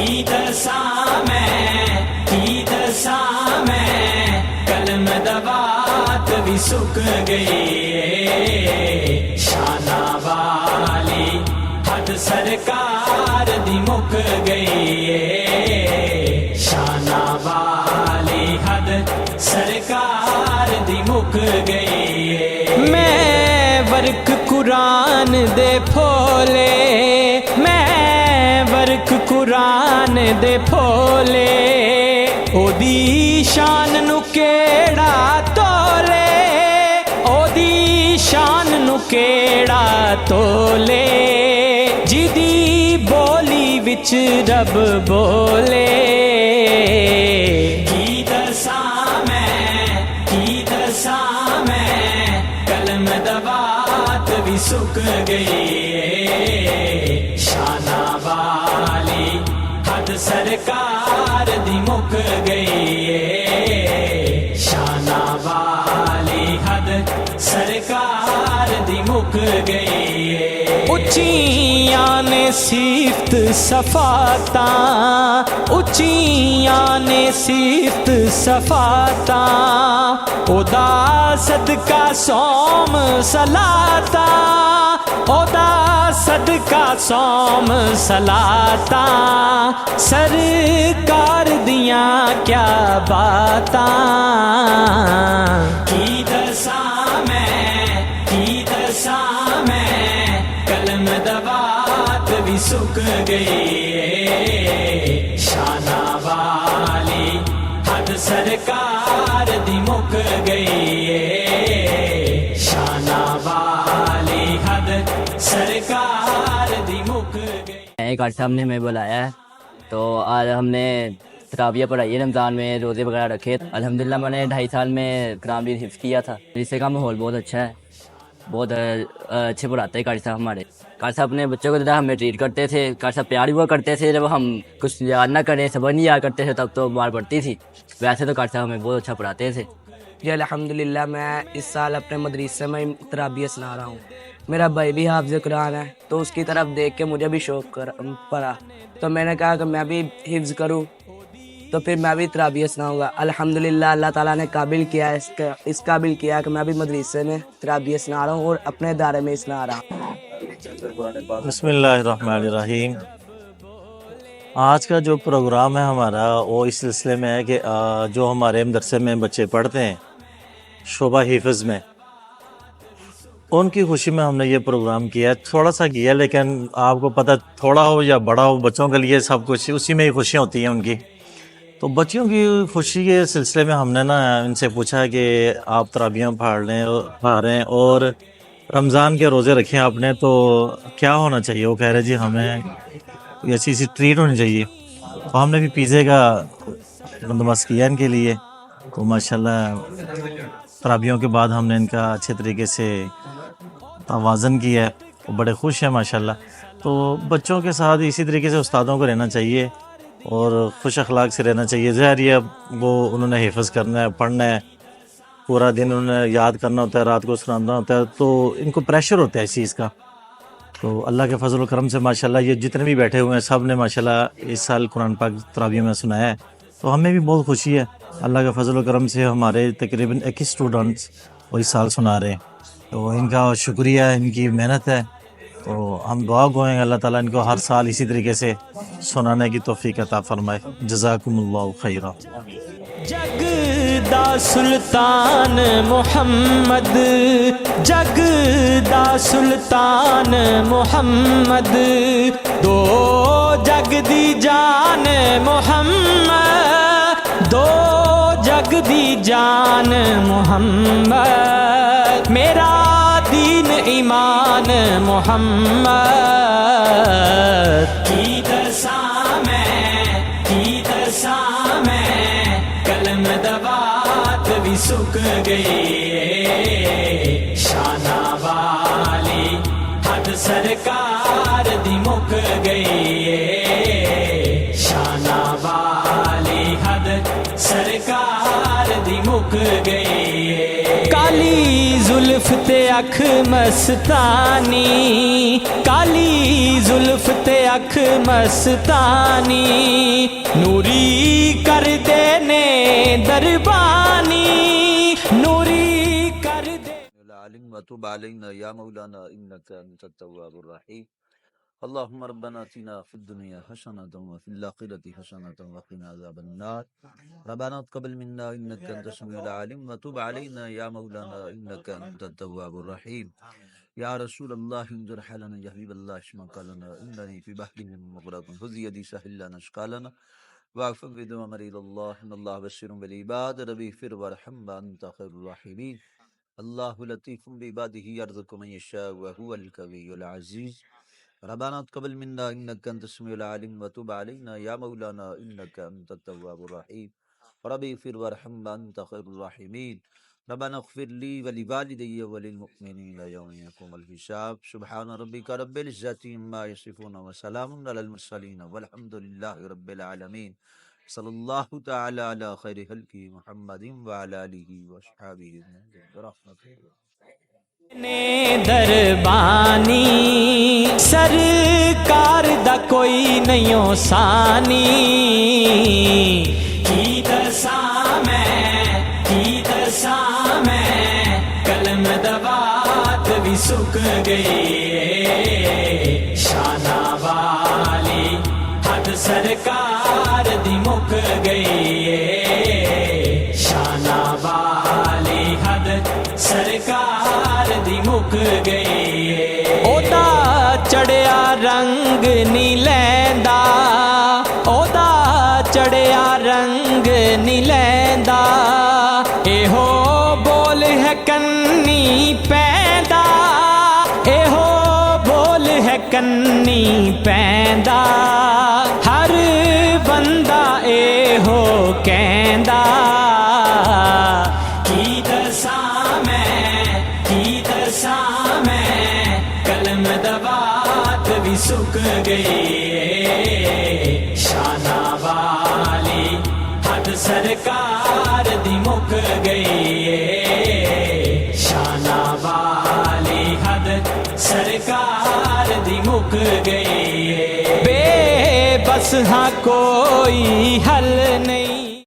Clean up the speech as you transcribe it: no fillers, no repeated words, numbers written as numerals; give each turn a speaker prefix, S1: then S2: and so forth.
S1: کی دساں میں قلم دوات بھی سک گئی شانہ والی حد سرکار دی مک گئی شانہ والی حد سرکار دی مک گئی میں ورک قرآن دے پھولے میں ورک قرآن دے پھولے او دی شان نو کیڑا تولے او دی شان نو کیڑا تولے جدی بولی وچ رب بولے کی دساں میں قلم دوات بھی سک گئی شانہ والی حد سرکار دی مک گئی شانہ والی حد سرکار دی مک گئی اچیاں نے صفت صفاتاں اچیاں نے صفت صفاتاں او دا صدقہ صوم صلاتاں او دا صدقہ صوم صلاتاں سرکار دیاں کیا باتاں کی دساں میں قلم دوات بھی سک گئی شانہ والی حد سرکار دی مک گئی شانہ والی حد سرکار دی مک گئی۔
S2: ایک آج صاحب نے ہمیں بلایا ہے تو آج ہم نے تراویح پڑھائی ہے رمضان میں روزے وغیرہ رکھے الحمدللہ میں نے 2.5 سال میں قرآن بھی حفظ کیا تھا جس کا ماحول بہت اچھا ہے بہت اچھے پڑھاتے ہیں قاری صاحب ہمارے قاری صاحب اپنے بچوں کو طرح ہمیں ٹریٹ کرتے تھے قاری صاحب پیار ہوا کرتے تھے جب ہم کچھ یاد نہ کریں سبق نہیں یاد کرتے تھے تب تو مار پڑتی تھی ویسے تو قاری صاحب ہمیں بہت اچھا پڑھاتے تھے
S3: جی الحمدللہ میں اس سال اپنے مدرسے میں تراویح سنا رہا ہوں میرا بھائی بھی حافظ قرآن ہے تو اس کی طرف دیکھ کے مجھے بھی شوق پڑا تو میں نے کہا کہ میں بھی حفظ کروں تو پھر میں بھی تراویح سناؤں گا الحمدللہ اللہ تعالیٰ نے قابل کیا ہے اس قابل کیا کہ میں بھی مدرسے میں تراویح سنا رہا ہوں اور اپنے ادارے میں سنا رہا ہوں۔
S4: بسم اللہ الرحمن الرحیم۔ آج کا جو پروگرام ہے ہمارا وہ اس سلسلے میں ہے کہ جو ہمارے مدرسے میں بچے پڑھتے ہیں شعبہ حفظ میں ان کی خوشی میں ہم نے یہ پروگرام کیا ہے تھوڑا سا کیا لیکن آپ کو پتہ تھوڑا ہو یا بڑا ہو بچوں کے لیے سب کچھ اسی میں ہی خوشیاں ہوتی ہیں ان کی تو بچیوں کی خوشی کے سلسلے میں ہم نے نا ان سے پوچھا کہ آپ تراویح پڑھ رہے ہیں اور رمضان کے روزے رکھیں آپ نے تو کیا ہونا چاہیے وہ کہہ رہے جی ہمیں ایسی سی ٹریٹ ہونی چاہیے تو ہم نے بھی پیزے کا بندوبست کیا ان کے لیے تو ماشاءاللہ تراویحوں کے بعد ہم نے ان کا اچھے طریقے سے توازن کیا ہے وہ بڑے خوش ہیں ماشاءاللہ تو بچوں کے ساتھ اسی طریقے سے استادوں کو رہنا چاہیے اور خوش اخلاق سے رہنا چاہیے ظاہر یہ وہ انہوں نے حفظ کرنا ہے پڑھنا ہے پورا دن انہوں نے یاد کرنا ہوتا ہے رات کو سنانا ہوتا ہے تو ان کو پریشر ہوتا ہے اس چیز کا تو اللہ کے فضل و کرم سے ماشاءاللہ یہ جتنے بھی بیٹھے ہوئے ہیں سب نے ماشاءاللہ اس سال قرآن پاک تراویح میں سنایا ہے تو ہمیں بھی بہت خوشی ہے اللہ کے فضل و کرم سے ہمارے تقریباً 21 اسٹوڈنٹس وہ اس سال سنا رہے ہیں تو ان کا شکریہ ان کی محنت ہے تو ہم دعا گوئیں اللہ تعالیٰ ان کو ہر سال اسی طریقے سے سنانے کی توفیق عطا فرمائے جزاکم اللہ خیرہ۔
S1: جگ دا سلطان محمد جگ دا سلطان محمد دو جگ دی جان محمد دو جگ دی جان محمد میرا دین ایمان محمد کی دساں میں قلم دوات بھی سک گئی شانہ والی حد سرکار دی مک گئی شانہ والی حد سرکار دی مک گئی کالی زلف تے اکھ مستانی کالی زلف تے اکھ مستانی نوری کر دینے دربانی نوری کر دے
S5: العالم وتب علينا يا مولانا إنك أنت التواب الرحيم اللهم ربنا آتنا في الدنيا حسنة وفي الآخرة حسنة وقنا عذاب النار ربنا تقبل منا إنك أنت السميع العليم وتب علينا يا مولانا إنك أنت التواب الرحيم يا رسول الله انظر حالنا يا حبيب الله اشمك لنا إنني في بحر مغرق خذ يدي سهل لنا اشكالنا واعف بدون مريض الله إن الله بشير بالعباد ربي اغفر وارحم وأنت خير الراحمين الله لطيف بعباده يرزق من يشاء وهو القوي العزيز ربنا تقبل منا انك انت السميع العليم وتب علينا يا مولانا انك انت التواب الرحيم ربي اغفر وارحم وانت خير الراحمين ربنا اغفر لي ولوالدي وللمؤمنين يوم يقوم الحساب سبحان ربك رب العزة عما يصفون وسلام على المرسلين والحمد لله رب العالمين صلی اللہ تعالی علی خیر خلقہ محمد وعلی آلہ وصحبہ برحمتہ
S1: نے دربانی سرکار دا کوئی نہیں ثانی کی دساں میں قلم دوات بھی سک گئی شانہ والی حد سرکار دی مک گئی شانہ والی حد سرکار دی مک گئی اودا چڑھیا رنگ نہیں لیندا اودا چڑھیا رنگ نہیں لیندا ایہو بول ہے کنی پیندا ایہو بول ہے کنی پیندا ہر بندہ ایہو کہندا کی دساں میں قلم دوات بھی سک گئی شانہ والی حد سرکار دی مک گئی شانہ والی حد سرکار دی مک گئی بے بس ہاں کوئی حل نہیں